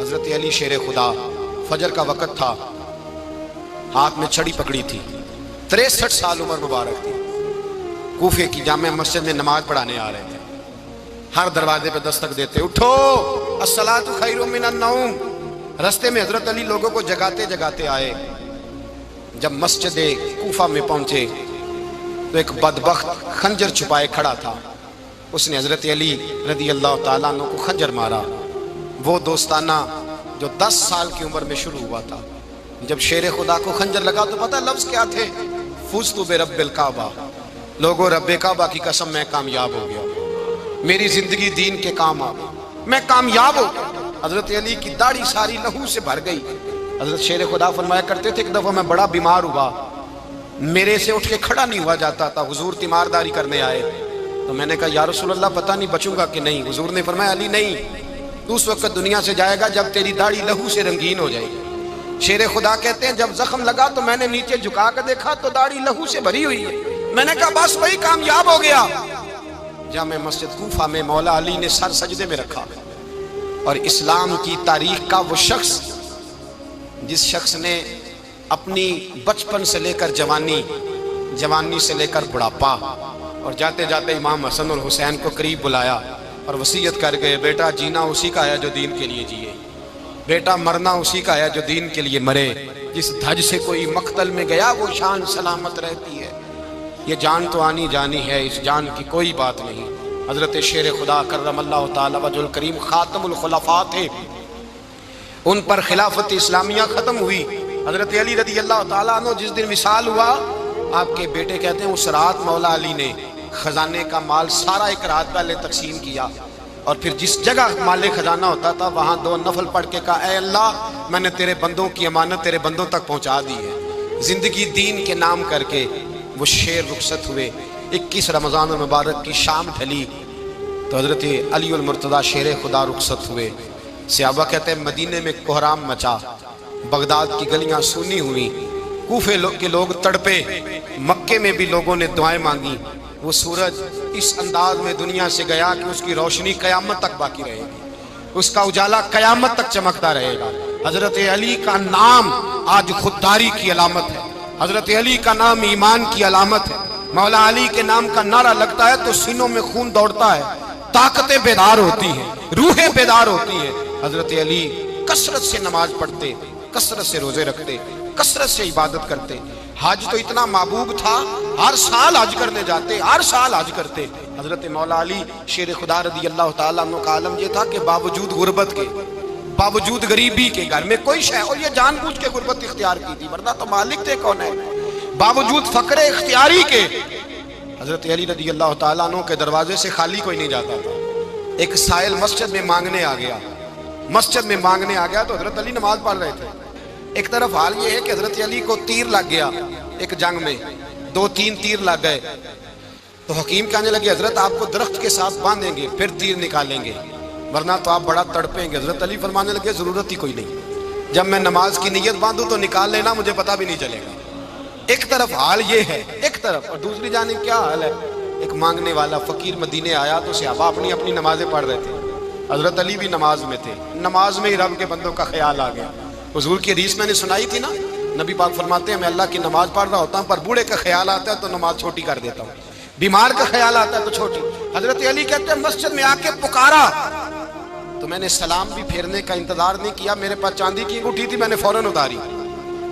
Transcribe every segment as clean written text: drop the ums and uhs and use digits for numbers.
حضرت علی شیر خدا، فجر کا وقت تھا، ہاتھ میں چھڑی پکڑی تھی، 63 سال عمر مبارک تھی، کوفے کی جامع مسجد میں نماز پڑھانے آ رہے تھے۔ ہر دروازے پہ دستک دیتے، اٹھو الصلاۃ خیر من النوم۔ رستے میں حضرت علی لوگوں کو جگاتے جگاتے آئے۔ جب مسجد کوفہ میں پہنچے تو ایک بدبخت خنجر چھپائے کھڑا تھا، اس نے حضرت علی رضی اللہ تعالیٰ عنہ کو خنجر مارا۔ وہ دوستانہ جو 10 سال کی عمر میں شروع ہوا تھا، جب شیر خدا کو خنجر لگا تو پتہ لفظ کیا تھے؟ فزت برب الکعبہ، لوگوں رب کعبہ کی قسم میں کامیاب ہو گیا، میری زندگی دین کے کام آ گئی، میں کامیاب ہو گیا۔ حضرت علی کی داڑھی ساری لہو سے بھر گئی۔ حضرت شیر خدا فرمایا کرتے تھے، ایک دفعہ میں بڑا بیمار ہوا، میرے سے اٹھ کے کھڑا نہیں ہوا جاتا تھا، حضور تیمارداری کرنے آئے تو میں نے کہا یا رسول اللہ پتہ نہیں بچوں گا کہ نہیں۔ حضور نے فرمایا علی نہیں، تو اس وقت دنیا سے جائے گا جب تیری داڑھی لہو سے رنگین ہو جائے گی۔ شیر خدا کہتے ہیں جب زخم لگا تو میں نے نیچے جھکا کر دیکھا تو داڑھی لہو سے بھری ہوئی ہے، میں نے کہا بس وہی کامیاب ہو گیا۔ جامع مسجد کوفہ میں مولا علی نے سر سجدے میں رکھا، اور اسلام کی تاریخ کا وہ شخص جس شخص نے اپنی بچپن سے لے کر جوانی، جوانی سے لے کر بڑھاپا، اور جاتے جاتے امام حسن اور حسین کو قریب بلایا اور وصیت کر گئے، بیٹا جینا اسی کا ہے جو دین کے لیے جیے، بیٹا مرنا اسی کا ہے جو دین کے لیے مرے، جس دھج سے کوئی مقتل میں گیا وہ شان سلامت رہتی ہے، یہ جان تو آنی جانی ہے، اس جان کی کوئی بات نہیں۔ حضرت شیر خدا کرم اللہ تعالی وجہ الکریم خاتم الخلفاء تھے، ان پر خلافت اسلامیہ ختم ہوئی۔ حضرت علی رضی اللہ تعالیٰ عنہ جس دن وصال ہوا، آپ کے بیٹے کہتے ہیں اس رات مولا علی نے خزانے کا مال سارا ایک رات پہلے تقسیم کیا، اور پھر جس جگہ مال خزانہ ہوتا تھا وہاں 2 نفل پڑھ کے کہا اے اللہ میں نے تیرے بندوں کی امانت تیرے بندوں تک پہنچا دی ہے۔ زندگی دین کے نام کر کے وہ شیر رخصت ہوئے۔ 21 رمضان المبارک کی شام ڈھلی تو حضرت علی المرتضیٰ شیر خدا رخصت ہوئے۔ صحابہ کہتے ہیں مدینے میں کوہرام مچا، بغداد کی گلیاں سونی ہوئی، کوفے کے لوگ تڑپے، مکے میں بھی لوگوں نے دعائیں مانگی۔ وہ سورج اس انداز میں دنیا سے گیا کہ اس کی روشنی قیامت تک باقی رہے گی، اس کا اجالا قیامت تک چمکتا رہے گا۔ حضرت علی کا نام آج خودداری کی علامت ہے، حضرت علی کا نام ایمان کی علامت ہے۔ مولا علی کے نام کا نعرہ لگتا ہے تو سینوں میں خون دوڑتا ہے، طاقتیں بیدار ہوتی ہیں، روحیں بیدار ہوتی ہیں۔ حضرت علی کثرت سے نماز پڑھتے، کثرت سے روزے رکھتے، کثرت سے عبادت کرتے۔ حج تو اتنا محبوب تھا، ہر سال حج کرنے جاتے، ہر سال حج کرتے۔ حضرت مولا علی شیر خدا رضی اللہ تعالیٰ عنہ کا عالم یہ تھا کہ باوجود غربت کے، باوجود غریبی کے، گھر میں کوئی شے، اور یہ جان بوجھ کے غربت اختیار کی تھی ورنہ تو مالک تھے کون ہے، باوجود فقر اختیاری کے حضرت علی رضی اللہ تعالیٰ عنہ کے دروازے سے خالی کوئی نہیں جاتا تھا۔ ایک سائل مسجد میں مانگنے آ گیا، مسجد میں مانگنے آ گیا تو حضرت علی نماز پڑھ رہے تھے۔ ایک طرف حال یہ ہے کہ حضرت علی کو تیر لگ گیا، ایک جنگ میں 2-3 تیر لگ گئے تو حکیم کہنے لگے حضرت آپ کو درخت کے ساتھ باندھیں گے پھر تیر نکالیں گے ورنہ تو آپ بڑا تڑپیں گے۔ حضرت علی فرمانے لگے ضرورت ہی کوئی نہیں، جب میں نماز کی نیت باندھوں تو نکال لینا، مجھے پتہ بھی نہیں چلے گا۔ ایک طرف حال یہ ہے، ایک طرف، اور دوسری جانب کیا حال ہے؟ ایک مانگنے والا فقیر مدینے آیا تو صحابہ اپنی اپنی نمازیں پڑھ رہے تھے، حضرت علی بھی نماز میں تھے، نماز میں ہی رب کے بندوں کا خیال آ گیا۔ حضور کی حدیث میں نے سنائی تھی نا، نبی پاک فرماتے ہیں میں اللہ کی نماز پڑھ رہا ہوتا ہوں پر بوڑھے کا خیال آتا ہے تو نماز چھوٹی کر دیتا ہوں، بیمار کا خیال آتا ہے تو چھوٹی۔ حضرت علی کہتے ہیں مسجد میں آ کے پکارا تو میں نے سلام بھی پھیرنے کا انتظار نہیں کیا، میرے پاس چاندی کی انگوٹھی تھی، میں نے فوراً اتاری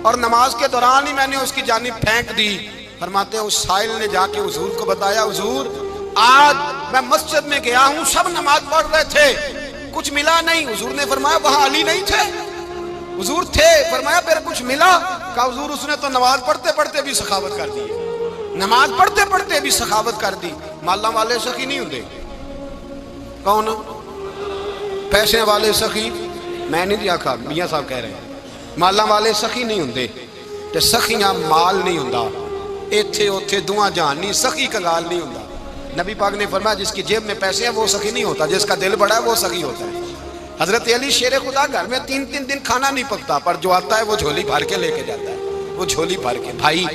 اور نماز کے دوران ہی میں نے اس کی جانب پھینک دی۔ فرماتے ہیں اس سائل نے جا کے حضور کو بتایا حضور آج میں مسجد میں گیا ہوں، سب نماز پڑھ رہے تھے، کچھ ملا نہیں۔ حضور نے فرمایا وہاں علی نہیں تھے؟ حضور تھے۔ فرمایا پھر کچھ ملا؟ کہا حضور اس نے تو نماز پڑھتے پڑھتے بھی سخاوت کر دی، نماز پڑھتے پڑھتے بھی سخاوت کر دی۔ مالا والے سخی نہیں ہوتے، کون؟ پیسے والے سخی میں نہیں آکھا، میاں صاحب کہہ رہے ہیں مالا والے سخی نہیں ہوندے تے سخیاں مال نہیں ہوندا، ایتھے اوتھے دعا جہان نہیں، سخی کنگال نہیں ہوندا۔ نبی پاک نے فرمایا جس کی جیب میں پیسے ہیں وہ سخی نہیں ہوتا، جس کا دل بڑا ہے وہ سخی ہوتا ہے۔ حضرت علی شیر خدا گھر میں 3 دن کھانا نہیں پکتا پر جو آتا ہے وہ جھولی بھر کے لے کے جاتا ہے، وہ جھولی بھر کے۔ بھائی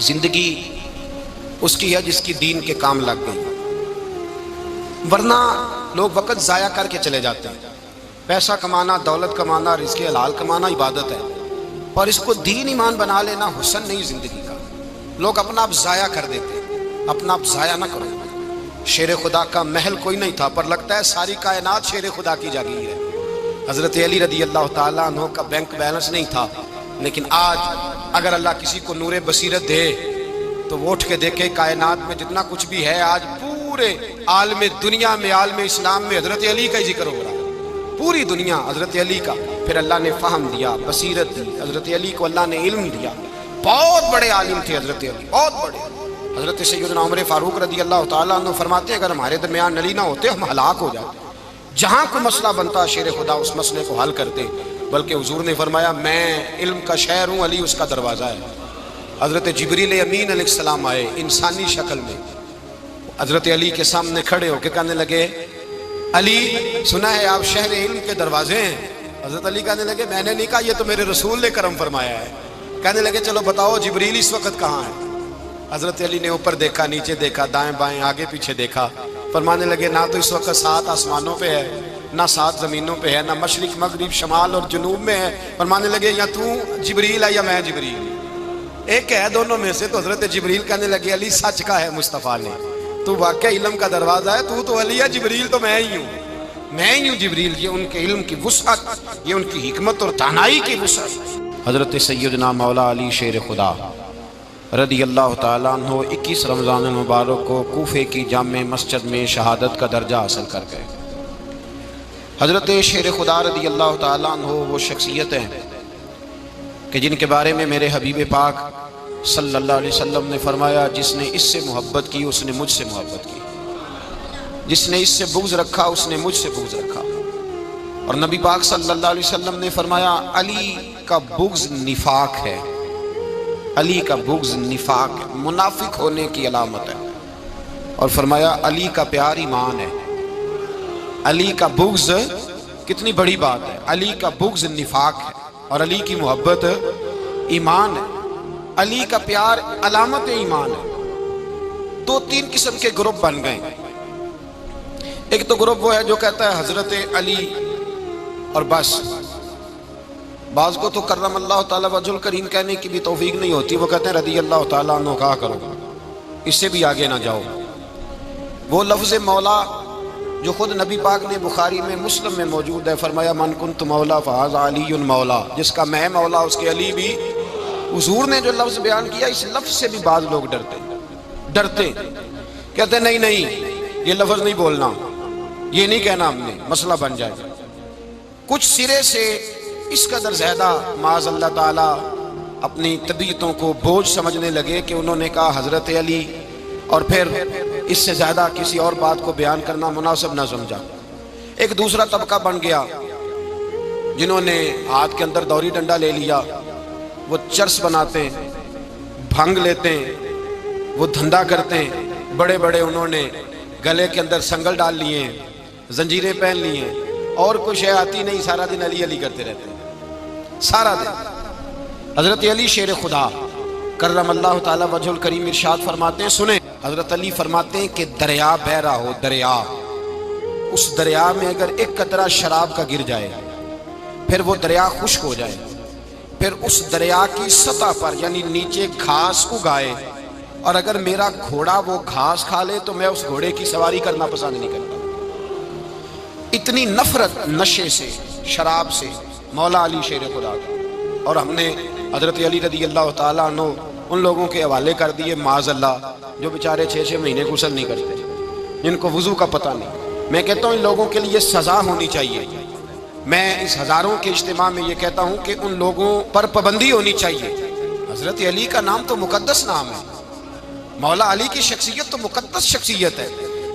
زندگی اس کی ہے جس کی دین کے کام لگ گئی، ورنہ لوگ وقت ضائع کر کے چلے جاتے ہیں۔ پیسہ کمانا، دولت کمانا، رزق حلال کمانا عبادت ہے، پر اس کو دین ایمان بنا لینا حسن نہیں زندگی کا۔ لوگ اپنا آپ ضائع کر دیتے، اپنا آپ ضائع نہ کرو۔ شیر خدا کا محل کوئی نہیں تھا، پر لگتا ہے ساری کائنات شیر خدا کی جاگیر ہے۔ حضرت علی رضی اللہ تعالیٰ عنہ کا بینک بیلنس نہیں تھا، لیکن آج اگر اللہ کسی کو نور بصیرت دے تو وہ اٹھ کے دیکھے کائنات میں جتنا کچھ بھی ہے، آج پورے عالم دنیا میں، عالم اسلام میں حضرت علی کا ہی ذکر ہو رہا ہے، پوری دنیا حضرت علی کا۔ پھر اللہ نے فہم دیا، بصیرت دی، حضرت علی کو اللہ نے علم دیا۔ بہت بڑے عالم تھے حضرت علی، بہت بڑے۔ حضرت سیدنا عمر فاروق رضی اللہ تعالیٰ عنہ فرماتے ہیں اگر ہمارے درمیان علی نہ ہوتے ہم ہلاک ہو جاتے۔ جہاں کوئی مسئلہ بنتا شیر خدا اس مسئلے کو حل کرتے، بلکہ حضور نے فرمایا میں علم کا شہر ہوں، علی اس کا دروازہ ہے۔ حضرت جبریل امین علیہ السلام آئے انسانی شکل میں، حضرت علی کے سامنے کھڑے ہو کے کہنے لگے علی سنا ہے آپ شہر علم کے دروازے ہیں۔ حضرت علی کہنے لگے میں نے نہیں کہا، یہ تو میرے رسول نے کرم فرمایا ہے۔ کہنے لگے چلو بتاؤ جبریل اس وقت کہاں ہے؟ حضرت علی نے اوپر دیکھا، نیچے دیکھا، دائیں بائیں آگے پیچھے دیکھا، فرمانے لگے نہ تو اس وقت 7 آسمانوں پہ ہے، نہ 7 زمینوں پہ ہے، نہ مشرق مغرب شمال اور جنوب میں ہے۔ فرمانے لگے یا تو جبریل ہے یا میں جبریل، ایک ہے دونوں میں سے۔ تو حضرت جبریل کہنے لگے علی سچ کا ہے مصطفیٰ نے، تو واقعی علم کا دروازہ ہے، تو علی ہے، جبریل تو میں ہی ہوں، میں ہی ہوں جبریل۔ یہ ان کے علم کی وسعت، یہ ان کی حکمت اور دانائی کی وسعت۔ حضرت سیدنا مولا علی شیر خدا رضی اللہ تعالیٰ عنہ 21 رمضان المبارک کو کوفے کی جامع مسجد میں شہادت کا درجہ حاصل کر گئے۔ حضرت شیر خدا رضی اللہ تعالیٰ عنہ وہ شخصیت ہیں کہ جن کے بارے میں میرے حبیب پاک صلی اللہ علیہ وسلم نے فرمایا جس نے اس سے محبت کی اس نے مجھ سے محبت کی، جس نے اس سے بغض رکھا اس نے مجھ سے بغض رکھا۔ اور نبی پاک صلی اللہ علیہ وسلم نے فرمایا علی کا بغض نفاق ہے، علی کا بغض نفاق منافق ہونے کی علامت ہے۔ اور فرمایا علی کا پیار ایمان ہے، علی کا بغض کتنی بڑی بات ہے، علی کا بغض نفاق ہے اور علی کی محبت ایمان ہے، علی کا پیار علامت ایمان ہے۔ 2-3 قسم کے گروپ بن گئے۔ ایک تو گروپ وہ ہے جو کہتا ہے حضرت علی اور بس، بعض کو تو کرم اللہ تعالیٰ وجہ الکریم کہنے کی بھی توفیق نہیں ہوتی، وہ کہتے ہیں رضی اللہ تعالیٰ عنہ کہا کرو، اس سے بھی آگے نہ جاؤ۔ وہ لفظ مولا جو خود نبی پاک نے بخاری میں مسلم میں موجود ہے، فرمایا من کنت مولا فہذا علی مولا، جس کا میں مولا اس کے علی بھی۔ حضور نے جو لفظ بیان کیا اس لفظ سے بھی بعض لوگ ڈرتے کہتے نہیں یہ لفظ نہیں بولنا، یہ نہیں کہنا ہم نے، مسئلہ بن جائے گا۔ کچھ سرے سے اس قدر زیادہ معاذ اللہ تعالیٰ اپنی طبیعتوں کو بوجھ سمجھنے لگے کہ انہوں نے کہا حضرت علی، اور پھر اس سے زیادہ کسی اور بات کو بیان کرنا مناسب نہ سمجھا۔ ایک دوسرا طبقہ بن گیا جنہوں نے ہاتھ کے اندر دوری ڈنڈا لے لیا، وہ چرس بناتے ہیں، بھنگ لیتے ہیں، وہ دھندا کرتے ہیں، بڑے بڑے انہوں نے گلے کے اندر سنگل ڈال لیے ہیں، زنجیریں پہن لی ہیں، اور کچھ ہے آتی نہیں، سارا دن علی علی کرتے رہتے ہیں سارا دن۔ حضرت علی شیر خدا کرم اللہ تعالیٰ وجہ الکریم ارشاد فرماتے ہیں، سنیں حضرت علی فرماتے ہیں کہ دریا بہ رہا ہو، دریا، اس دریا میں اگر ایک قطرہ شراب کا گر جائے پھر وہ دریا خشک ہو جائے، پھر اس دریا کی سطح پر یعنی نیچے گھاس اگائے، اور اگر میرا گھوڑا وہ گھاس کھا لے تو میں اس گھوڑے کی سواری کرنا پسند نہیں کرتا۔ اتنی نفرت نشے سے، شراب سے مولا علی شیر خدا کا۔ اور ہم نے حضرت علی رضی اللہ تعالیٰ عنہ ان لوگوں کے حوالے کر دیے معاذ اللہ جو بیچارے 6 مہینے غسل نہیں کرتے، جن کو وضو کا پتہ نہیں۔ میں کہتا ہوں ان لوگوں کے لیے سزا ہونی چاہیے۔ میں اس ہزاروں کے اجتماع میں یہ کہتا ہوں کہ ان لوگوں پر پابندی ہونی چاہیے۔ حضرت علی کا نام تو مقدس نام ہے، مولا علی کی شخصیت تو مقدس شخصیت ہے۔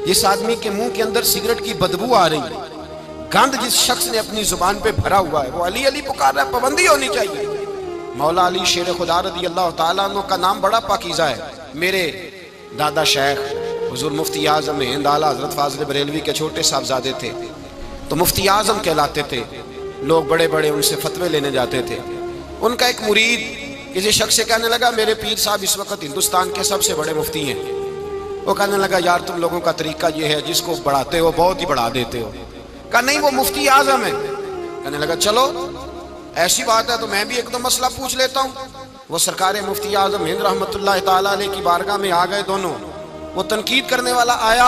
جس آدمی کے منہ کے اندر سگریٹ کی بدبو آ رہی ہے، گند جس شخص نے اپنی زبان پہ بھرا ہوا ہے، وہ علی علی پکار رہا ہے، پابندی ہونی چاہیے۔ مولا علی شیر خدا رضی اللہ تعالیٰ عنہ کا نام بڑا پاکیزہ ہے۔ میرے دادا شیخ حضور مفتی اعظم ہند اعلیٰ حضرت فاضل بریلوی کے چھوٹے صاحبزادے تھے، تو مفتی اعظم کہلاتے تھے، لوگ بڑے بڑے ان سے فتوے لینے جاتے تھے۔ ان کا ایک مرید کسی شخص سے کہنے لگا میرے پیر صاحب اس وقت ہندوستان کے سب سے بڑے مفتی ہیں۔ وہ کہنے لگا یار تم لوگوں کا طریقہ یہ ہے، جس کو بڑھاتے ہو بہت ہی بڑھا دیتے ہو۔ کہا نہیں وہ مفتی اعظم ہے، کہنے لگا چلو ایسی بات ہے تو میں بھی ایک دو مسئلہ پوچھ لیتا ہوں. وہ سرکار مفتی اعظم ہند رحمت اللہ تعالیٰ علیہ کی بارگاہ میں آ گئے دونوں. وہ تنقید کرنے والا آیا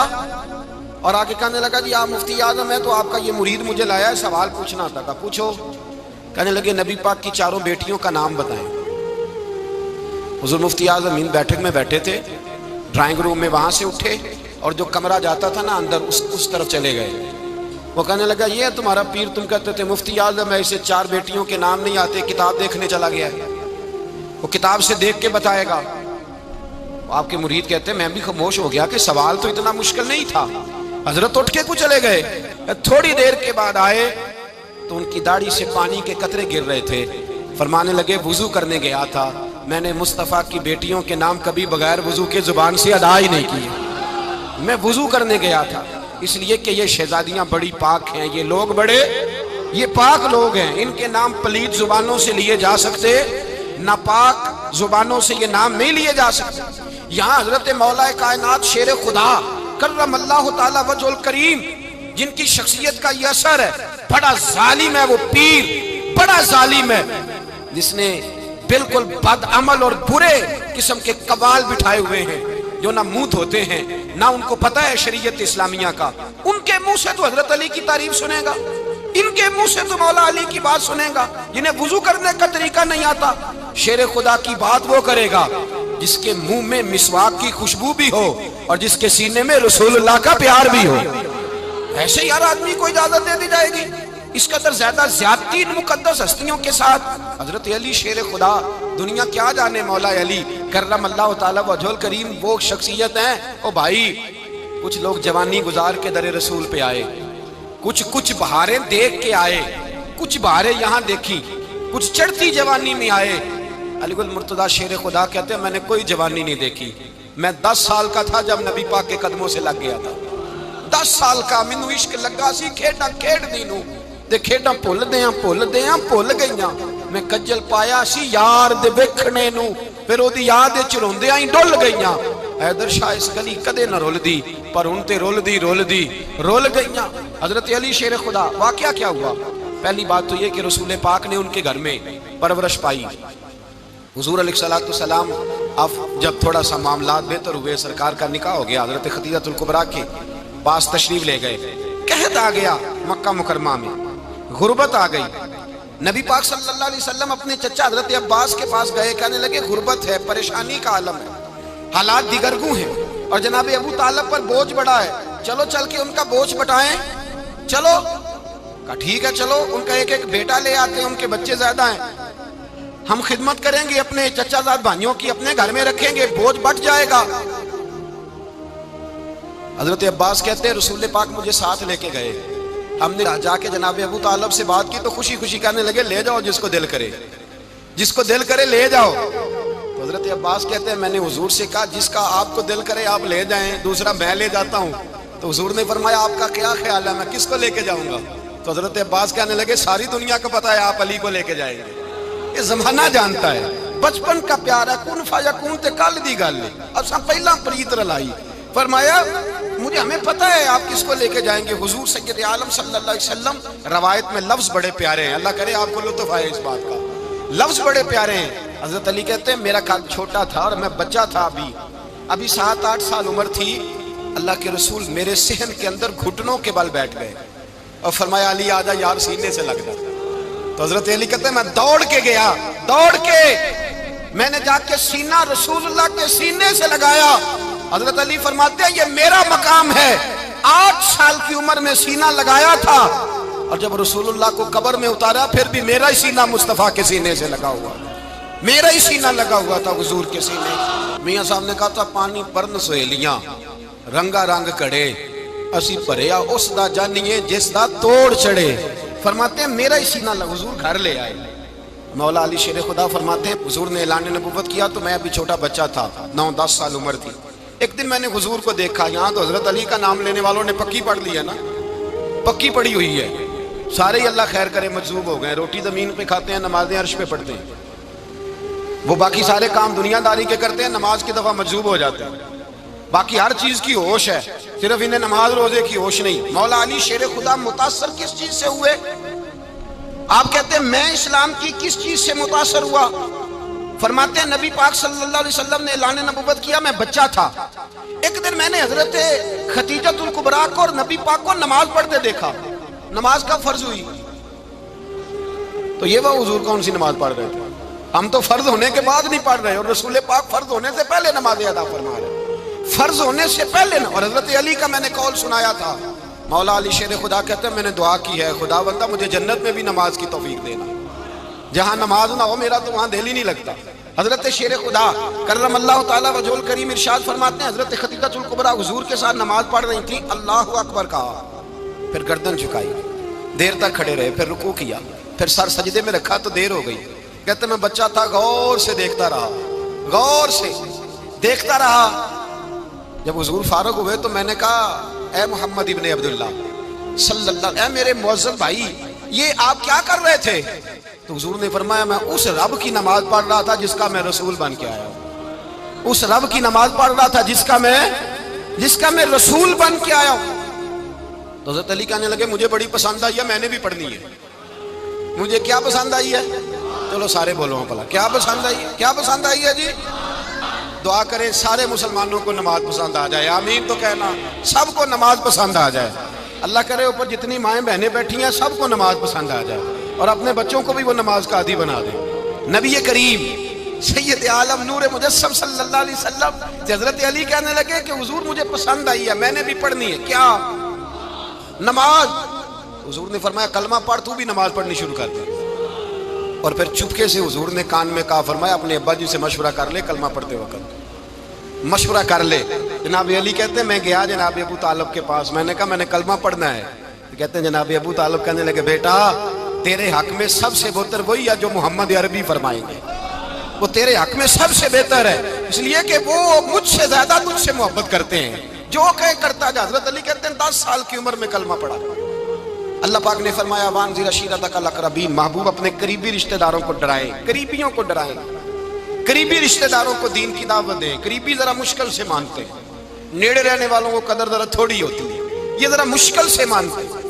اور آگے کہنے لگا جی آپ مفتی اعظم ہے تو آپ کا یہ مرید مجھے لایا ہے, سوال پوچھنا تھا. کہا پوچھو. کہنے لگے نبی پاک کی چاروں بیٹیوں کا نام بتائیں. حضور مفتی اعظم ہند بیٹھک میں بیٹھے تھے, ڈرائنگ روم میں وہاں سے اٹھے اور جو کمرہ جاتا تھا نا اندر اس طرف چلے گئے. وہ کہنے لگا یہ تمہارا پیر, تم کہتے تھے مفتی اعظم ہے, اسے چار بیٹیوں کے نام نہیں آتے, کتاب دیکھنے چلا گیا ہے, وہ کتاب سے دیکھ کے بتائے گا. آپ کے مرید کہتے ہیں میں بھی خاموش ہو گیا کہ سوال تو اتنا مشکل نہیں تھا. حضرت اٹھ کے کو چلے گئے. تھوڑی دیر کے بعد آئے تو ان کی داڑھی سے پانی کے قطرے گر رہے تھے. فرمانے لگے وضو کرنے گیا تھا, میں نے مصطفیٰ کی بیٹیوں کے نام کبھی بغیر وضو کے زبان سے ادا ہی نہیں کیے. میں وضو کرنے گیا تھا اس لیے کہ یہ شہزادیاں بڑی پاک ہیں, یہ لوگ بڑے یہ پاک لوگ ہیں, ان کے نام پلید زبانوں سے لیے جا سکتے, ناپاک زبانوں سے یہ نام نہیں لیے جا سکتے. یہاں حضرت مولا کائنات شیر خدا کرم اللہ تعالی وجہ الکریم جن کی شخصیت کا یہ اثر ہے, بڑا ظالم ہے وہ پیر, بڑا ظالم ہے جس نے بالکل بد عمل اور برے قسم کے قبال بٹھائے ہوئے ہیں جو نہ منہ دھوتے ہیں نہ ان کو پتہ ہے شریعت اسلامیہ کا. ان کے منہ سے تو حضرت علی کی تعریف سنے گا, ان کے منہ سے تو مولا علی کی بات سنے گا. جنہیں وضو کرنے کا طریقہ نہیں آتا, شیر خدا کی بات وہ کرے گا جس کے منہ میں مسواک کی خوشبو بھی ہو اور جس کے سینے میں رسول اللہ کا پیار بھی ہو. ایسے یار آدمی کو اجازت دے دی جائے گی؟ اس قدر زیادہ زیادتی مقدس ہستیوں کے ساتھ. حضرت علی شیر خدا, دنیا کیا جانے مولا علی کرم اللہ تعالی وجہ الکریم وہ شخصیت ہیں. او بھائی کچھ لوگ جوانی گزار کے در رسول پہ آئے, کچھ بہاریں دیکھ کے آئے, کچھ بہاریں یہاں دیکھی, کچھ چڑھتی جوانی میں آئے. علی گل مرتضیٰ شیر خدا کہتے ہیں میں نے کوئی جوانی نہیں دیکھی. میں 10 سال کا تھا جب نبی پاک کے قدموں سے لگ گیا تھا. 10 سال کا مینوں عشق لگا سی, کھیڈا کھیڈ دی نوں تے کھیڈاں بھول گئیاں. میں کجل پایا سی یار دے ویکھنے نوں, پھر او دی یاد وچ روندیاں ہی ڈل گئیاں. حیدر شاہ اس گلی کدے نہ رول دی پر ہن تے رول گئیاں. حضرت علی شیر خدا, واقعہ کیا ہوا؟ پہلی بات تو یہ کہ رسول پاک نے ان کے گھر میں پرورش پائی. حضور علیہ السلام اب جب تھوڑا سا معاملات بہتر ہوئے, سرکار کا نکاح ہو گیا, حضرت خدیجہ الکبریٰ کے پاس تشریف لے گئے. قحط آ گیا مکہ مکرمہ میں, غربت آ گئی. نبی پاک صلی اللہ علیہ وسلم اپنے چچا حضرت عباس کے پاس گئے, کہنے لگے غربت ہے, پریشانی کا عالم ہے, حالات دیگرگوں ہیں اور جناب ابو طالب پر بوجھ بڑا ہے, چلو چل کے ان کا بوجھ بٹائیں. چلو کہا ٹھیک ہے, چلو ان کا ایک بیٹا لے آتے ہیں, ان کے بچے زیادہ ہیں, ہم خدمت کریں گے اپنے چچا زاد بھائیوں کی, اپنے گھر میں رکھیں گے, بوجھ بٹ جائے گا. حضرت عباس کہتے ہیں رسول پاک مجھے ساتھ لے کے گئے. ہم نے جا کے جناب ابو طالب سے بات کی تو خوشی خوشی کہنے لگے لے جاؤ جس کو دل کرے لے جاؤ. تو حضرت عباس کہتے ہیں میں نے حضور سے کہا جس کا آپ کو دل کرے آپ لے جائیں, دوسرا میں لے جاتا ہوں. تو حضور نے فرمایا آپ کا کیا خیال ہے, میں کس کو لے کے جاؤں گا؟ تو حضرت عباس کہنے لگے ساری دنیا کو پتا ہے آپ علی کو لے کے جائیں گے, یہ زمانہ جانتا ہے, بچپن کا پیار ہے, کون فیکون تے کل دی گل ہے, اب سب پہلا پریت رلائی. فرمایا مجھے ہمیں پتہ ہے آپ کس کو لے کے جائیں گے. حضور سید عالم صلی اللہ علیہ وسلم, روایت میں لفظ بڑے پیارے ہیں, اللہ کرے آپ کو لطف آئے اس بات کا, لفظ بڑے پیارے ہیں. حضرت علی کہتے ہیں میرا قد چھوٹا تھا اور میں بچہ تھا, ابھی 7-8 سال عمر تھی. اللہ کے رسول میرے صحن کے اندر گھٹنوں کے بل بیٹھ گئے اور فرمایا علی آجا یار سینے سے لگ جا. تو حضرت علی کہتے ہیں میں دوڑ کے گیا, میں نے جا کے سینہ رسول اللہ کے سینے سے لگایا. حضرت علی فرماتے ہیں یہ میرا مقام ہے, 8 سال کی عمر میں سینہ لگایا تھا اور جب رسول اللہ کو قبر میں اتارا پھر بھی میرا ہی سینہ مصطفیٰ کے سینے سے لگا ہوا, میرا ہی سینہ لگا ہوا تھا حضور کے سینے. میاں صاحب نے کہا تھا پانی پرن سہیلیاں رنگا رنگ کڑے, اسی پریا اس دا جانیے جس دا توڑ چڑھے. فرماتے ہیں میرا ہی سینہ لگا, حضور گھر لے آئے. مولا علی شیر خدا فرماتے ہیں حضور نے اعلان نبوت کیا تو میں ابھی چھوٹا بچہ تھا, 9-10 سال عمر تھی. ایک دن میں نے حضور کو دیکھا, یہاں تو حضرت علی کا نام لینے والوں نے پکی پڑھ لی ہے نا, پکی پڑھی ہوئی ہے, سارے ہی اللہ خیر کرے مجذوب ہو گئے. روٹی زمین پہ کھاتے ہیں, نمازیں عرش پہ پڑھتے ہیں, وہ باقی سارے کام دنیا داری کے کرتے ہیں, نماز کی دفعہ مجذوب ہو جاتے ہیں. باقی ہر چیز کی ہوش ہے, صرف انہیں نماز روزے کی ہوش نہیں. مولا علی شیر خدا متاثر کس چیز سے ہوئے؟ آپ کہتے ہیں میں اسلام کی کس چیز سے متاثر ہوا؟ فرماتے ہیں نبی پاک صلی اللہ علیہ وسلم نے اعلان نبوت کیا، میں بچہ تھا، ایک دن میں نے حضرت خدیجہ الکبریٰ کو اور نبی پاک کو نماز پڑھتے دیکھا، نماز کا فرض ہوئی، تو یہ وہ حضور کون سی نماز پڑھ رہے تھے؟ ہم تو فرض ہونے کے بعد نہیں پڑھ رہے، اور رسول پاک فرض ہونے سے پہلے نماز ادا فرما رہے، فرض ہونے سے پہلے اور حضرت علی کا میں نے قول سنایا تھا، مولا علی شیر خدا کہتے ہیں میں نے دعا کی ہے، خدا بندہ مجھے جنت میں بھی نماز کی توفیق دینا، جہاں نماز نہ ہو میرا تو وہاں دل ہی نہیں لگتا۔ حضرت شیر خدا کرم اللہ تعالیٰ وجہ الکریم ارشاد فرماتے ہیں حضرت خدیجہ الکبریٰ حضور کے ساتھ نماز پڑھ رہی تھی، اللہ اکبر کہا، پھر گردن جھکائی، دیر تک کھڑے رہے، پھر رکوع کیا، پھر سر سجدے میں رکھا تو دیر ہو گئی، کہتے میں بچہ تھا، غور سے دیکھتا رہا، غور سے دیکھتا رہا، جب حضور فارغ ہوئے تو میں نے کہا اے محمد ابن عبداللہ صلی اللہ، اے میرے معزز بھائی یہ آپ کیا کر رہے تھے؟ تو حضور نے فرمایا میں اس رب کی نماز پڑھ رہا تھا جس کا میں رسول بن کے آیا ہوں، اس رب کی نماز پڑھ رہا تھا جس کا میں رسول بن کے آیا ہوں۔ تو حضرت علی کہنے لگے مجھے بڑی پسند آئی ہے، میں نے بھی پڑھنی ہے۔ مجھے کیا پسند آئی ہے؟ چلو سارے بولو پلا، کیا پسند آئی ہے؟ کیا پسند آئی ہے جی؟ دعا کریں سارے مسلمانوں کو نماز پسند آ جائے، آمین تو کہنا، سب کو نماز پسند آ جائے، اللہ کرے اوپر جتنی مائیں بہنیں بیٹھی ہیں سب کو نماز پسند آ جائے، اور اپنے بچوں کو بھی وہ نماز کا عادی بنا دیں۔ نبی کریم سید عالم نور مجسم صلی اللہ علیہ وسلم حضرت علی کہنے لگے کہ حضور مجھے پسند آئی ہے، میں نے بھی پڑھنی ہے، کیا؟ نماز۔ حضور نے فرمایا کلمہ پڑھ، تو بھی نماز پڑھنی شروع کر دے، اور پھر چپکے سے حضور نے کان میں کہا، فرمایا اپنے ابا جی سے مشورہ کر لے، کلمہ پڑھتے وقت مشورہ کر لے۔ جناب علی کہتے ہیں میں گیا جناب ابو طالب کے پاس، میں نے کہا میں نے کلمہ پڑھنا ہے، کہتے ہیں جناب ابو طالب کہنے لگے بیٹا تیرے حق میں سب سے بہتر وہی ہے جو محمد عربی فرمائیں گے، وہ تیرے حق میں سب سے بہتر ہے، اس لیے کہ وہ مجھ سے زیادہ تجھ سے محبت کرتے ہیں، جو کہے کرتا جا۔ حضرت علی کہتے ہیں 10 سال کی عمر میں کلمہ پڑھا، اللہ پاک نے فرمایا وانذر عشیرتک الاقربین، محبوب اپنے قریبی رشتہ داروں کو ڈرائیں، قریبیوں کو ڈرائیں، قریبی رشتہ داروں کو دین کی دعوت دیں۔ قریبی ذرا مشکل سے مانتے ہیں، نیڑے رہنے والوں کو قدر ذرا تھوڑی ہوتی ہے، یہ ذرا مشکل سے مانتے ہیں۔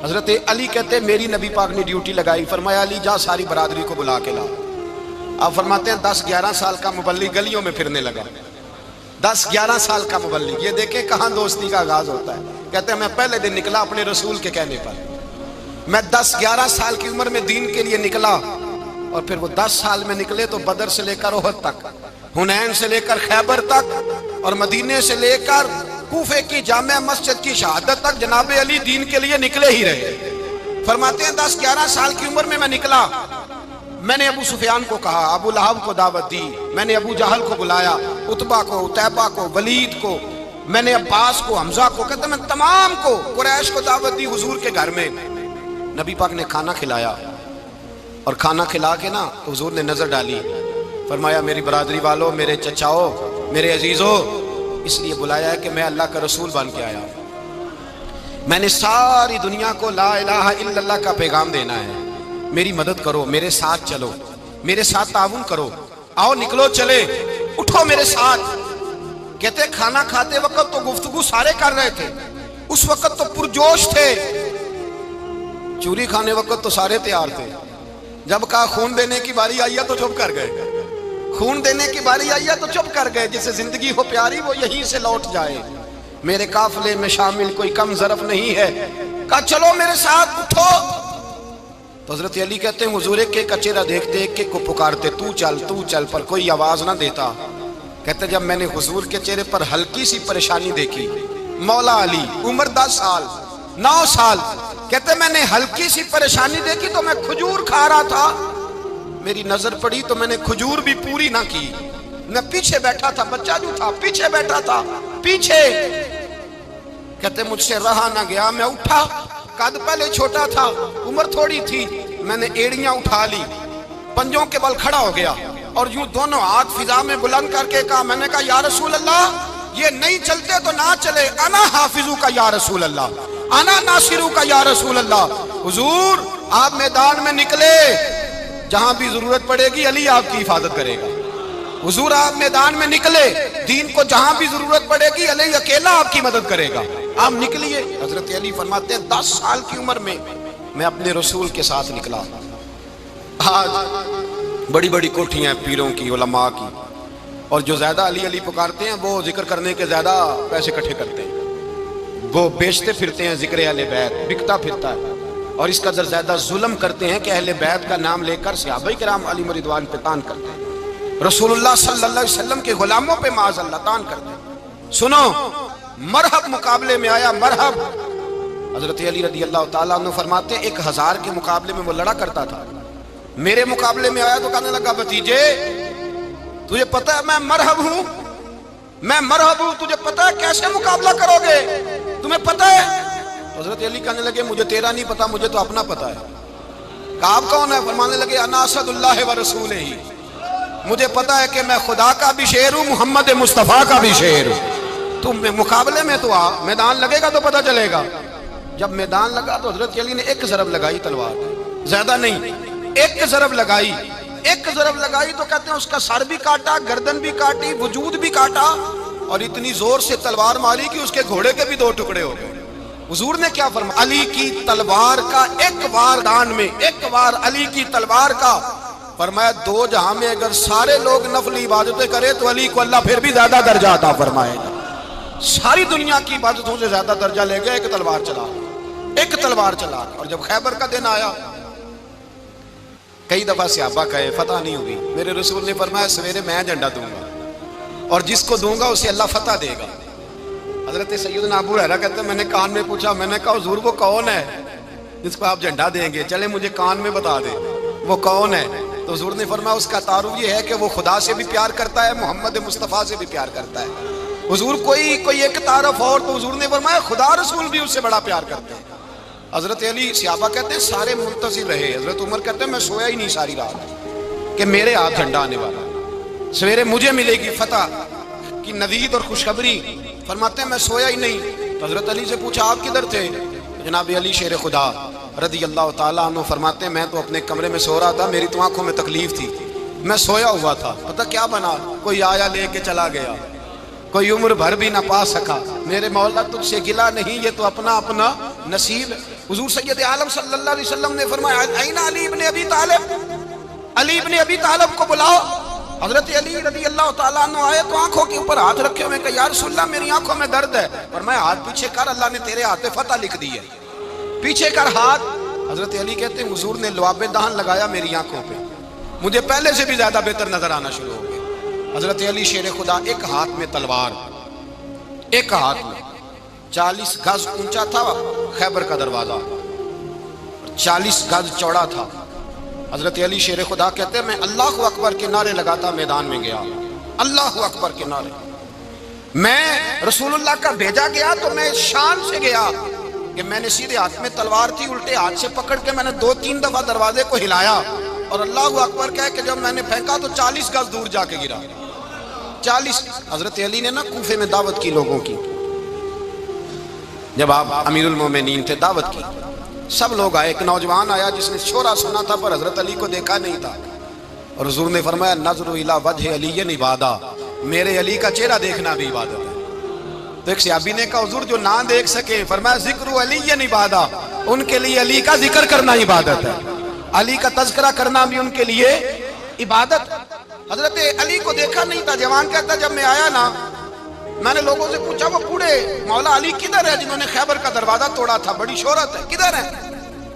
حضرت علی کہتے ہیں میری نبی پاک نے ڈیوٹی لگائی، فرمایا علی جا ساری برادری کو بلا کے لا۔ آپ فرماتے ہیں 10-11 سال کا مبلغ گلیوں میں پھرنے لگا، 10-11 سال کا مبلغ، یہ دیکھیں کہاں دوستی کا آغاز ہوتا ہے۔ کہتے ہیں میں پہلے دن نکلا اپنے رسول کے کہنے پر، میں 10-11 سال کی عمر میں دین کے لیے نکلا، اور پھر وہ 10 سال میں نکلے تو بدر سے لے کر احد تک، حنین سے لے کر خیبر تک، اور مدینے سے لے کر کوفے کی جامع مسجد کی شہادت تک جناب علی دین کے لیے نکلے ہی رہے۔ فرماتے ہیں 10-11 سال کی عمر میں نکلا، میں نے ابو سفیان کو کہا، ابو لہب کو دعوت دی، میں نے ابو جہل کو بلایا، عتبہ کو، عتیبہ کو، ولید کو، میں نے عباس کو، حمزہ کو، کہتے ہیں میں تمام کو، قریش کو دعوت دی حضور کے گھر میں۔ نبی پاک نے کھانا کھلایا، اور کھانا کھلا کے نا تو حضور نے نظر ڈالی، فرمایا میری برادری والوں، میرے چچاؤ، میرے عزیزوں، اس لیے بلایا ہے کہ میں اللہ کا رسول بن کے آیا ہوں، میں نے ساری دنیا کو لا الہ الا اللہ کا پیغام دینا ہے، میری مدد کرو، میرے ساتھ چلو، میرے ساتھ تعاون کرو، آؤ نکلو چلے، اٹھو میرے ساتھ۔ کہتے کھانا کھاتے وقت تو گفتگو سارے کر رہے تھے، اس وقت تو پرجوش تھے، چوری کھانے وقت تو سارے تیار تھے، جب کہا خون دینے کی باری آئی ہے تو چپ کر گئے، خون دینے کی باری آئی ہے تو چپ کر گئے، جسے زندگی ہو پیاری وہ یہیں سے لوٹ جائے، میرے قافلے میں شامل کوئی کم ظرف نہیں ہے، کہا چلو میرے ساتھ اٹھو۔ تو حضرت علی کہتے ہیں حضور ایک ایک چہرہ دیکھتے، ایک ایک کو پکارتے، تو چل، پر کوئی آواز نہ دیتا۔ کہتے جب میں نے حضور کے چہرے پر ہلکی سی پریشانی دیکھی، مولا علی عمر 10 سال 9 سال، کہتے میں نے ہلکی سی پریشانی دیکھی تو میں کھجور کھا رہا تھا، میری نظر پڑی تو میں نے کھجور بھی پوری نہ کی، میں پیچھے بیٹھا تھا، بچہ جو تھا پیچھے بیٹھا تھا، پیچھے۔ کہتے مجھ سے رہا نہ گیا، میں اٹھا، قد پہلے چھوٹا تھا، عمر تھوڑی تھی، میں نے ایڑیاں اٹھا لی، پنجوں کے بل کھڑا ہو گیا، اور یوں دونوں ہاتھ فضا میں بلند کر کے کہا، میں نے کہا یا رسول اللہ یہ نہیں چلتے تو نہ چلے، انا حافظو کا یا رسول اللہ، انا ناصرو کا یا رسول اللہ۔ حضور آپ میدان میں نکلے، جہاں بھی ضرورت پڑے گی علی آپ کی حفاظت کرے گا۔ حضور آپ میدان میں نکلے، دین کو جہاں بھی ضرورت پڑے گی علی اکیلا آپ کی مدد کرے گا، آپ نکلیے۔ حضرت علی فرماتے ہیں 10 سال کی عمر میں میں اپنے رسول کے ساتھ نکلا۔ آج بڑی بڑی کوٹھیاں ہیں پیروں کی، علماء کی، اور جو زیادہ علی علی پکارتے ہیں وہ ذکر کرنے کے زیادہ پیسے اکٹھے کرتے ہیں، وہ بیچتے پھرتے ہیں ذکر اہل بیت، بکتا پھرتا ہے، اور اس قدر زیادہ ظلم کرتے ہیں کہ اہل بیت کا نام لے کر صحابہ کرام علی رضوان پہ تان کرتے ہیں، رسول اللہ صلی اللہ علیہ وسلم کے غلاموں پہ معاذ اللہ تان کرتے ہیں۔ سنو، مرحب مقابلے میں آیا، مرحب۔ حضرت علی رضی اللہ تعالیٰ عنہ فرماتے ہیں 1000 کے مقابلے میں وہ لڑا کرتا تھا، میرے مقابلے میں آیا تو کہنے لگا بھتیجے تجھے پتہ ہے میں مرحب ہوں، میں مرحب ہوں، تجھے پتہ ہے کیسے مقابلہ کرو گے، تمہیں پتہ ہے؟ حضرت علی کہنے لگے مجھے تیرا نہیں پتا، مجھے تو اپنا پتا ہے۔ کہا آپ کون ہے؟ فرمانے لگے انا اسد اللہ و رسولہ، مجھے پتا ہے کہ میں خدا کا بھی شیر ہوں، محمد مصطفیٰ کا بھی شیر ہوں، تم مقابلے میں تو آ، میدان لگے گا تو پتہ چلے گا۔ جب میدان لگا تو حضرت علی نے ایک ضرب لگائی تلوار، زیادہ نہیں، ایک ضرب لگائی، ایک ضرب لگائی تو کہتے ہیں اس کا سر بھی کاٹا، گردن بھی کاٹی، وجود بھی کاٹا، اور اتنی زور سے تلوار ماری کہ اس کے گھوڑے کے بھی 2 ٹکڑے ہو گئے۔ حضور نے کیا فرمایا؟ علی کی تلوار کا ایک وار دان میں، ایک وار علی کی تلوار کا، فرمایا 2 جہاں میں اگر سارے لوگ نفلی عبادتیں کرے تو علی کو اللہ پھر بھی زیادہ درجہ عطا فرمائے گا۔ ساری دنیا کی عبادتوں سے زیادہ درجہ لے گئے، ایک تلوار چلا، ایک تلوار چلا۔ اور جب خیبر کا دن آیا، کئی دفعہ صحابہ کہے فتح نہیں ہوگی، میرے رسول نے فرمایا سویرے میں جھنڈا دوں گا اور جس کو دوں گا اسے اللہ فتح دے گا۔ حضرت سیدنا ابو ہریرہ کہتے ہیں میں نے کان میں پوچھا، میں نے کہا حضور وہ کون ہے جس کو آپ جھنڈا دیں گے؟ چلے مجھے کان میں بتا دیں وہ کون ہے۔ تو حضور نے فرمایا اس کا تعارف یہ ہے کہ وہ خدا سے بھی پیار کرتا ہے، محمد مصطفیٰ سے بھی پیار کرتا ہے۔ حضور کوئی ایک تعارف اور، تو حضور نے فرمایا خدا رسول بھی اس سے بڑا پیار کرتے ہیں۔ حضرت علی صحابہ کہتے ہیں سارے منتظر رہے، حضرت عمر کہتے ہیں میں سویا ہی نہیں ساری رات کہ میرے ہاتھ جھنڈا آنے والا، سویرے مجھے ملے گی فتح کی نوید اور خوشخبری۔ فرماتے ہیں میں سویا ہی نہیں۔ تو حضرت علی سے پوچھا آپ کدھر تھے؟ جناب علی شیر خدا رضی اللہ تعالیٰ عنہ فرماتے ہیں میں تو اپنے کمرے میں سو رہا تھا، میری تو آنکھوں میں تکلیف تھی، میں سویا ہوا تھا، پتہ کیا بنا؟ کوئی آیا لے کے چلا گیا، کوئی عمر بھر بھی نہ پا سکا۔ میرے مولا تجھ سے گلا نہیں، یہ تو اپنا اپنا نصیب ہے۔ حضور سید عالم صلی اللہ علیہ وسلم نے فرمایا این علی ابن ابی طالب، علی ابن ابی طالب کو بلاؤ۔ حضرت علی رضی اللہ تعالیٰ عنہ آئے تو آنکھوں کے اوپر ہاتھ رکھے ہوئے کہ یا رسول اللہ میری آنکھوں میں درد ہے، اور میں ہاتھ پیچھے کر، اللہ نے تیرے ہاتھ پہ فتح لکھ دی ہے، پیچھے کر ہاتھ۔ حضرت علی کہتے ہیں حضور نے لعاب دہن لگایا میری آنکھوں پہ، مجھے پہلے سے بھی زیادہ بہتر نظر آنا شروع ہو گیا۔ حضرت علی شیر خدا ایک ہاتھ میں تلوار، ایک ہاتھ میں 40 گز اونچا تھا خیبر کا دروازہ، 40 گز چوڑا تھا۔ حضرت علی شیر خدا کہتے ہیں میں اللہ اکبر کے نعرے لگاتا میدان میں گیا، اللہ اکبر کے نعرے۔ میں رسول اللہ کا بھیجا گیا تو میں شان سے گیا کہ میں نے سیدھے ہاتھ میں تلوار تھی، الٹے ہاتھ سے پکڑ کے میں نے 2-3 دفعہ دروازے کو ہلایا اور اللہ اکبر کہہ کہ جب میں نے پھینکا تو 40 گز دور جا کے گرا، 40۔ حضرت علی نے نا کوفے میں دعوت کی لوگوں کی، جب آپ امیر المومنین تھے دعوت کی، سب لوگ آئے، ایک نوجوان آیا جس نے شورا سنا تھا پر حضرت علی کو دیکھا نہیں تھا، اور حضور نے فرمایا نظر الی وجہ علی عبادہ، میرے علی کا چہرہ دیکھنا بھی عبادت ہے۔ تو ایک صحابی نے کہا حضور جو نہ دیکھ سکے، فرمایا ذکر علی عبادہ، ان کے لیے علی کا ذکر کرنا عبادت ہے، علی کا تذکرہ کرنا بھی ان کے لیے عبادت۔ حضرت علی کو دیکھا نہیں تھا، جوان کہتا جب میں آیا نا میں نے لوگوں سے پوچھا وہ بوڑھے مولا علی کدھر ہے جنہوں نے خیبر کا دروازہ توڑا تھا، بڑی شہرت ہے، کدھر ہے؟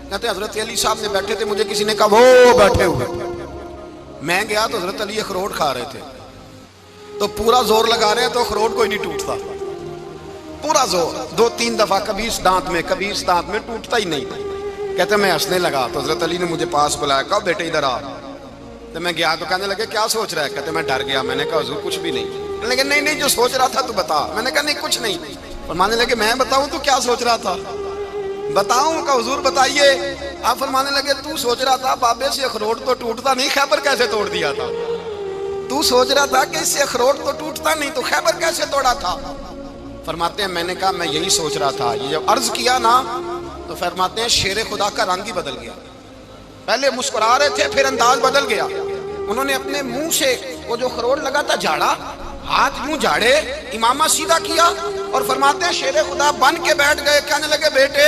کہتے حضرت علی صاحب نے بیٹھے تھے، مجھے کسی نے کہا وہ بیٹھے ہوئے۔ میں گیا تو حضرت علی اخروٹ کھا رہے تھے، تو پورا زور لگا رہے ہیں تو اخروٹ کوئی نہیں ٹوٹتا، پورا زور 2-3 دفعہ کبھی اس دانت میں کبھی اس دانت میں، ٹوٹتا ہی نہیں۔ کہتے میں ہنسنے لگا تو حضرت علی نے مجھے پاس بلایا، کہا بیٹے ادھر آ۔ تو میں گیا تو کہنے لگے کیا سوچ رہا ہے؟ کہتے میں ڈر گیا، میں نے کہا حضور کچھ بھی نہیں۔ لیکن نہیں جو سوچ رہا تھا تو بتا۔ میں نے کہا نہیں کچھ نہیں۔ فرمانے لگے میں بتاؤں تو کیا سوچ رہا تھا؟ بتاؤں؟ کہ حضور بتائیے۔ آپ فرمانے لگے تو سوچ رہا تھا بابے سے اخروٹ تو ٹوٹتا نہیں، خیبر کیسے توڑ دیا تھا؟ تو سوچ رہا تھا کہ اس سے اخروٹ تو ٹوٹتا نہیں تو خیبر کیسے توڑا تھا؟ فرماتے ہیں میں نے کہا میں یہی سوچ رہا تھا۔ یہ جب عرض کیا نا تو فرماتے ہیں شیر خدا کا رنگ ہی بدل گیا، پہلے مسکرا رہے تھے پھر انداز بدل گیا۔ انہوں نے اپنے منہ سے وہ جو خروٹ لگا تھا جھاڑا، ہاتھ یوں جھاڑے، امامہ سیدھا کیا اور فرماتے ہیں شیر خدا بن کے بیٹھ گئے، کہنے لگے بیٹے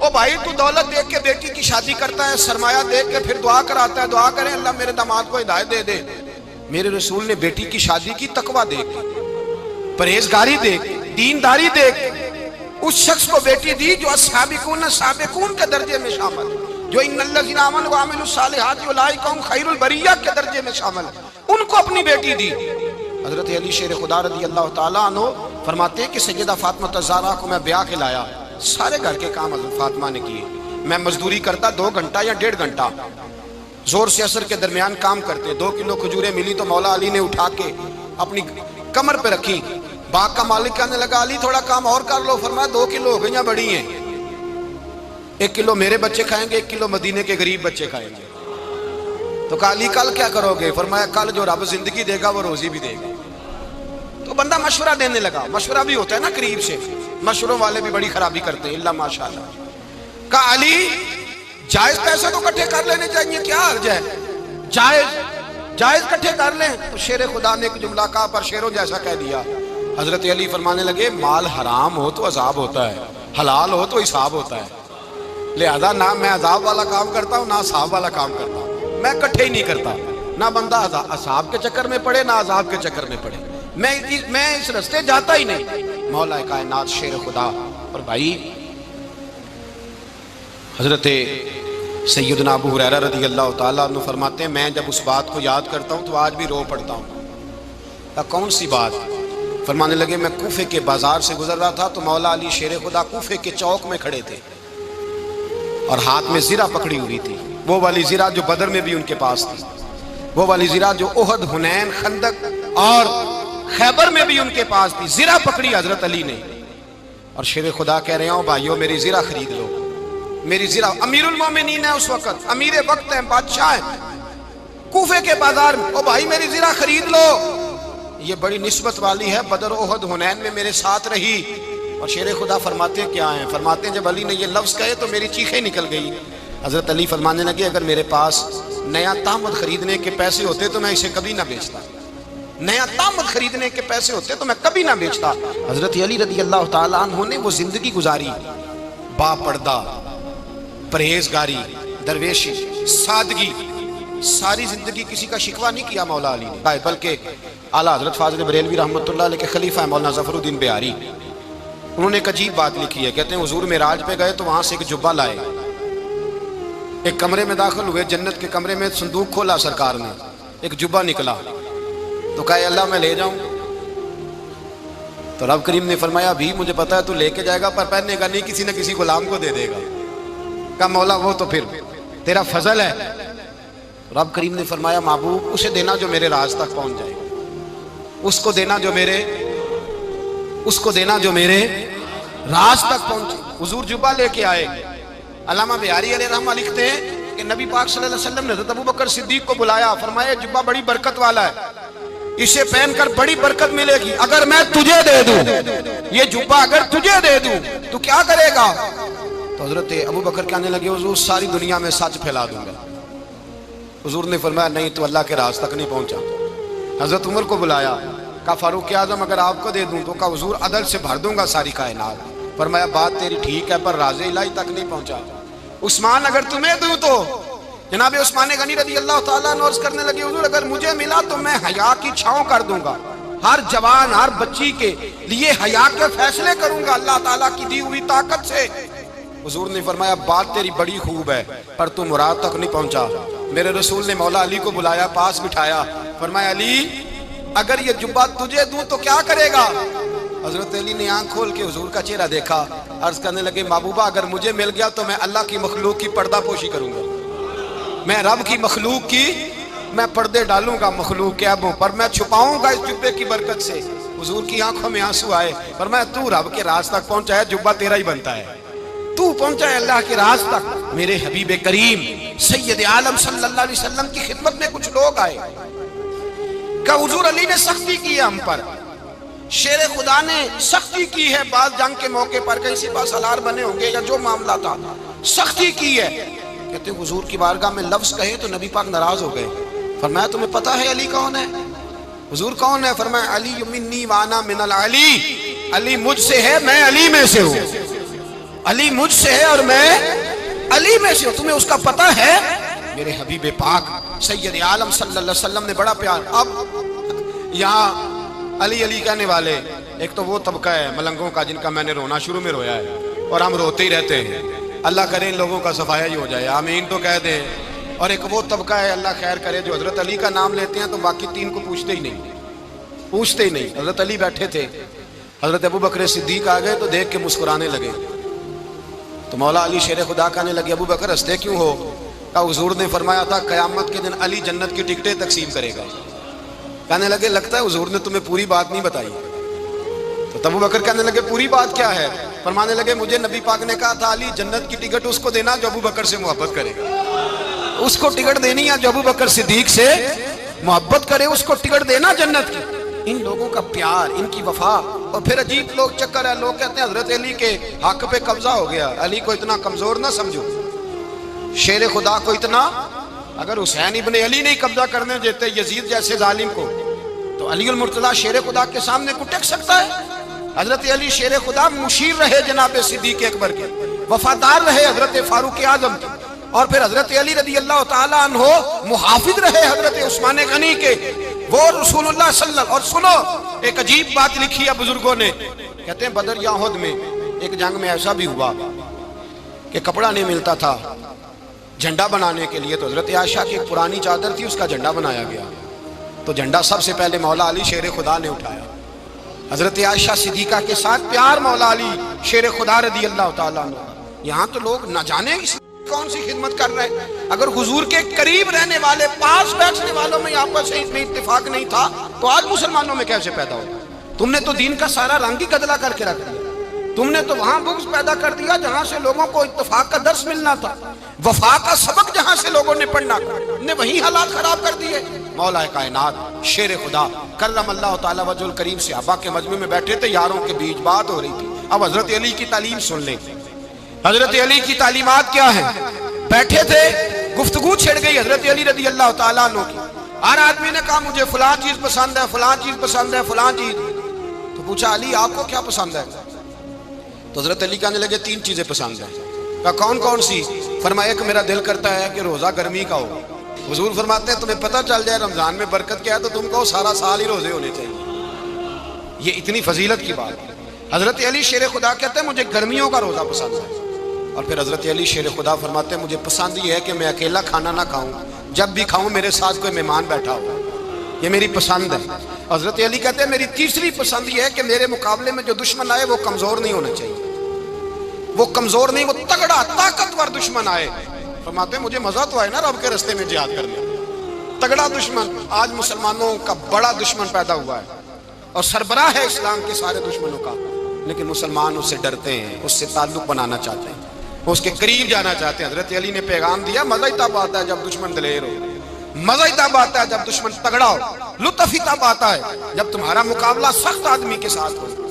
او بھائی تو دولت دیکھ کے بیٹی کی شادی کرتا ہے، سرمایہ دیکھ کے پھر دعا کراتا ہے، دعا کریں اللہ میرے داماد کو ہدایت دے دے۔ میرے رسول نے بیٹی کی شادی کی تقوی دیکھ کے، پرہیزگاری دیکھ کے، دینداری دیکھ کے اس شخص کو بیٹی دی جو السابقون سابقون کے درجے میں شامل، جو ان الذین آمنوا وعملوا الصالحات اولئک هم خیر البریہ کے درجے میں شامل، ان کو اپنی بیٹی دی۔ حضرت علی شیر خدا رضی اللہ تعالیٰ عنہ فرماتے ہیں کہ سیدہ فاطمہ الزہرا کو میں بیاہ کے لایا، سارے گھر کے کام حضرت فاطمہ نے کیے، میں مزدوری کرتا 2 گھنٹہ یا 1.5 گھنٹہ، زور سے عصر کے درمیان کام کرتے، 2 کلو کھجوریں ملی تو مولا علی نے اٹھا کے اپنی کمر پہ رکھی، باغ کا مالک کہنے لگا علی تھوڑا کام اور کر لو، فرمایا 2 کلو ہو گئیں بڑی ہیں، 1 کلو میرے بچے کھائیں گے، 1 کلو مدینے کے غریب بچے کھائیں گے۔ تو کہا علی کل کیا کرو گے؟ فرمایا کل جو رب زندگی دے گا وہ روزی بھی دے گا۔ تو بندہ مشورہ دینے لگا، مشورہ بھی ہوتا ہے نا قریب سے، مشوروں والے بھی بڑی خرابی کرتے ہیں، اللہ ماشاءاللہ۔ کہا علی جائز پیسے تو کٹھے کر لینے چاہیے، کیا حرج ہے، جائز کٹھے کر لیں۔ تو شیر خدا نے ایک جملہ کہا پر شیروں جیسا کہہ دیا۔ حضرت علی فرمانے لگے مال حرام ہو تو عذاب ہوتا ہے، حلال ہو تو حساب ہوتا ہے، لہذا نہ میں عذاب والا کام کرتا ہوں نہ حساب والا کام کرتا ہوں، میں کٹھے ہی نہیں کرتا، نہ بندہ حساب کے چکر میں پڑے نہ عذاب کے چکر میں پڑے، میں اس رستے جاتا ہی نہیں۔ مولا کائنات شیر خدا۔ اور بھائی حضرت سیدنا ابو ہریرہ رضی اللہ تعالیٰ عنہ فرماتے ہیں میں جب اس بات کو یاد کرتا ہوں تو آج بھی رو پڑتا ہوں۔ کون سی بات؟ فرمانے لگے میں کوفے کے بازار سے گزر رہا تھا تو مولا علی شیر خدا کوفے کے چوک میں کھڑے تھے اور ہاتھ میں زرہ پکڑی ہوئی تھی، وہ والی زرہ جو بدر میں بھی ان کے پاس تھی، وہ والی زرہ جو احد، حنین، خندق اور خیبر میں بھی ان کے پاس تھی، زرہ پکڑی حضرت علی نے اور شیر خدا کہہ رہے ہوں بھائیو میری زرہ خرید لو، میری زرہ۔ امیر المومنین ہے اس وقت، امیر وقت ہیں، بادشاہ ہیں کوفے کے بازار میں، او بھائی میری زرہ خرید لو، یہ بڑی نسبت والی ہے، بدر احد حنین میں میرے ساتھ رہی۔ اور شیر خدا فرماتے کیا ہیں؟ فرماتے ہیں جب علی نے یہ لفظ کہے تو میری چیخیں نکل گئی۔ حضرت علی فرمانے لگے اگر میرے پاس نیا تامد خریدنے کے پیسے ہوتے تو میں اسے کبھی نہ بیچتا، نیا تامد خریدنے کے پیسے ہوتے تو میں کبھی نہ بیچتا۔ حضرت علی رضی اللہ تعالیٰ عنہ نے وہ زندگی گزاری، با پردہ، پرہیزگاری، درویشی، سادگی، ساری زندگی کسی کا شکوہ نہیں کیا مولا علی نے، بلکہ اعلیٰ حضرت فاضل بریلوی رحمۃ اللہ علیہ کے خلیفہ ہیں مولانا ظفر الدین بہاری، انہوں نے ایک عجیب بات لکھی ہے، کہتے ہیں حضور معراج پہ گئے تو وہاں سے ایک جبہ لائے، ایک کمرے میں داخل ہوئے، جنت کے کمرے میں صندوق کھولا سرکار نے، ایک جبہ نکلا تو کہا اللہ میں لے جاؤں؟ تو رب کریم نے فرمایا بھی مجھے پتا ہے تو لے کے جائے گا پر پہننے گا نہیں، کسی نہ کسی غلام کو دے دے گا۔ کہا مولا وہ تو پھر تیرا فضل ہے۔ رب کریم نے فرمایا محبوب اسے دینا جو میرے راز تک پہنچ جائے، اس کو دینا جو میرے راز تک پہنچے۔ حضور جبہ لے کے آئے۔ علامہ بہاری علیہ رحمہ لکھتے ہیں کہ نبی پاک صلی اللہ علیہ وسلم نے حضرت ابوبکر صدیق کو بلایا، فرمایا جبہ بڑی برکت والا ہے، اسے پہن کر بڑی برکت ملے گی، اگر میں تجھے دے دوں، یہ جبہ اگر تجھے دے دوں تو کیا کرے گا؟ تو حضرت ابوبکر کہنے لگے حضور ساری دنیا میں سچ پھیلا دوں گا۔ حضور نے فرمایا نہیں تو اللہ کے راز تک نہیں پہنچا۔ حضرت عمر کو بلایا، کہا فاروق اعظم اگر آپ کو دے دوں تو کہا حضور عدل سے بھر دوں گا ساری کائنات۔ فرمایا بات تیری ٹھیک ہے پر راز الہی تک نہیں پہنچا۔ عثمان اگر تمہیں دوں تو جناب عثمان غنی رضی اللہ تعالیٰ عنہ عرض کرنے لگے حضور اگر مجھے ملا تو میں حیا کی چھاؤں کر دوں گا، ہر جوان ہر بچی کے لیے حیا کے فیصلے کروں گا اللہ تعالیٰ کی دی ہوئی طاقت سے۔ حضور نے فرمایا بات تیری بڑی خوب ہے پر تو مراد تک نہیں پہنچا۔ میرے رسول نے مولا علی کو بلایا، پاس بٹھایا، فرمایا علی اگر یہ جبہ تجھے دوں تو کیا کرے گا؟ حضرت علی نے آنکھ کھول کے حضور کا چہرہ دیکھا، عرض کرنے لگے محبوبہ اگر مجھے مل گیا تو میں اللہ کی مخلوق کی پردہ پوشی کروں گا، میں رب کی مخلوق کی میں پردے ڈالوں گا مخلوق کے عیبوں پر، میں چھپاؤں گا اس جبے کی برکت سے۔ حضور کی آنکھوں میں آنسو آئے، فرمایا تو رب کے راز تک پہنچا ہے، جبہ تیرا ہی بنتا ہے، تو پہنچا ہے اللہ کے راز تک۔ میرے حبیب کریم سید عالم صلی اللہ علیہ وسلم کی خدمت میں کچھ لوگ آئے کہ حضور علی نے سختی کی ہے ہم پر، شیر خدا نے سختی کی ہے، بعض جنگ کے موقع پر کہیں سے پاس سالار بنے ہوں گے یا جو معاملہ تھا سختی کی ہے۔ کہتے ہیں حضور کی بارگاہ میں لفظ کہے تو نبی پاک ناراض ہو گئے۔ فرمایا تمہیں پتا ہے علی کون ہے؟ حضور کون ہے؟ فرمایا علی منی وانا من العلی، علی مجھ سے ہے میں علی میں سے ہوں۔ علی مجھ سے ہے اور میں علی میں سے ہوں، تمہیں اس کا پتہ ہے؟ میرے حبیب پاک سید عالم صلی اللہ علیہ وسلم نے بڑا پیار. اب یہاں علی علی کہنے والے ایک تو وہ طبقہ ہے ملنگوں کا جن کا میں نے رونا شروع میں رویا ہے اور ہم روتے ہی رہتے ہیں. اللہ کرے ان لوگوں کا صفایا ہی ہو جائے، آمین تو کہہ دیں. اور ایک وہ طبقہ ہے اللہ خیر کرے جو حضرت علی کا نام لیتے ہیں تو باقی تین کو پوچھتے ہی نہیں. حضرت علی بیٹھے تھے، حضرت ابو بکر صدیق آ گئے تو دیکھ کے مسکرانے لگے. تو مولا علی شیر خدا کہنے لگے ابو بکر ہنستے کیوں ہو؟ کہا حضور نے فرمایا تھا قیامت کے دن علی جنت کی ٹکٹیں تقسیم کرے گا. کہنے لگے لگتا ہے حضور نے تمہیں پوری بات نہیں بتائی. تو ابو بکر کہنے لگے پوری بات کیا ہے؟ فرمانے لگے مجھے نبی پاک نے کہا تھا علی جنت کی ٹکٹ اس کو دینا جو ابو بکر سے محبت کرے گا. اس کو ٹکٹ دینی ہے جو ابو بکر صدیق سے محبت کرے، اس کو ٹکٹ دینا جنت کی. ان لوگوں کا پیار، ان کی وفا. اور پھر عجیب لوگ چکر ہے، لوگ کہتے ہیں حضرت علی کے حق پہ قبضہ ہو گیا. علی کو اتنا کمزور نہ سمجھو، شیر خدا کو اتنا. اگر حسین ابن علی نہیں قبضہ کرنے دیتے یزید جیسے ظالم کو تو علی المرتضیٰ شیر خدا کے سامنے کو ٹک سکتا ہے؟ حضرت علی شیر خدا مشیر رہے جناب صدیق اکبر کے، وفادار رہے حضرت فاروق اعظم کے، اور پھر حضرت علی رضی اللہ تعالیٰ عنہ محافظ رہے حضرت عثمان غنی کے. وہ رسول اللہ صلی اللہ. اور سنو ایک عجیب بات لکھی ہے بزرگوں نے، کہتے ہیں بدر یا احد میں ایک جنگ میں ایسا بھی ہوا کہ کپڑا نہیں ملتا تھا جھنڈا بنانے کے لیے، تو حضرت عائشہ کی ایک پرانی چادر تھی، اس کا جھنڈا بنایا گیا. تو جھنڈا سب سے پہلے مولا علی شیر خدا نے اٹھایا. حضرت عائشہ صدیقہ کے ساتھ پیار مولا علی شیر خدا رضی اللہ تعالیٰ عنہ. یہاں تو لوگ نہ جانے کون سی خدمت کر رہے ہیں. اگر حضور کے قریب رہنے والے پاس بیٹھنے والوں میں آپس میں اتفاق نہیں تھا تو آج مسلمانوں میں کیسے پیدا ہو؟ تم نے تو دین کا سارا رنگ ہی گدلا کر کے رکھ دیا. تم نے تو وہاں بغض پیدا کر دیا جہاں سے لوگوں کو اتفاق کا درس ملنا تھا، وفا کا سبق جہاں سے لوگوں نے پڑھنا نے وہی حالات خراب کر دیے. مولا کائنات شیر خدا کرم اللہ تعالیٰ وجہ الکریم صحابہ کے مجمع میں بیٹھے تھے، یاروں کے بیچ بات ہو رہی تھی. اب حضرت علی کی تعلیم سن لیں. حضرت علی کی تعلیمات کیا ہیں؟ بیٹھے تھے، گفتگو چھڑ گئی حضرت علی رضی اللہ تعالیٰ عنہ کی. ہر آدمی نے کہا مجھے فلاں چیز پسند ہے، فلاں چیز پسند ہے، فلاں چیز. تو پوچھا علی آپ کو کیا پسند ہے؟ تو حضرت علی کہنے لگے تین چیزیں پسند ہیں. کہا کون کون سی؟ فرمایا کہ میرا دل کرتا ہے کہ روزہ گرمی کا ہو. حضور فرماتے ہیں تمہیں پتہ چل جائے رمضان میں برکت کیا ہے تو تم کو سارا سال ہی روزے ہونے چاہیے. یہ اتنی فضیلت کی بات ہے. حضرت علی شیر خدا کہتے ہیں مجھے گرمیوں کا روزہ پسند ہے. اور پھر حضرت علی شیر خدا فرماتے ہیں مجھے پسند یہ ہے کہ میں اکیلا کھانا نہ کھاؤں، جب بھی کھاؤں میرے ساتھ کوئی مہمان بیٹھا ہو. یہ میری پسند ہے. حضرت علی کہتے ہیں میری تیسری پسند یہ ہے کہ میرے مقابلے میں جو دشمن آئے وہ کمزور نہیں ہونا چاہیے، وہ کمزور نہیں، وہ تگڑا طاقتور دشمن آئے. فرماتے ہیں مجھے مزہ تو آئے نا رب کے رستے میں جہاد کرنے. تگڑا دشمن. آج مسلمانوں کا بڑا دشمن پیدا ہوا ہے اور سربراہ ہے اسلام کے سارے دشمنوں کا، لیکن مسلمان اس سے ڈرتے ہیں، اس سے تعلق بنانا چاہتے ہیں، اس کے قریب جانا چاہتے ہیں. حضرت علی نے پیغام دیا مزہ ہی تب آتا ہے جب دشمن دلیر ہو، مزہ ہی تب آتا ہے جب دشمن تگڑا ہو، لطف ہی تب آتا ہے جب تمہارا مقابلہ سخت آدمی کے ساتھ ہو.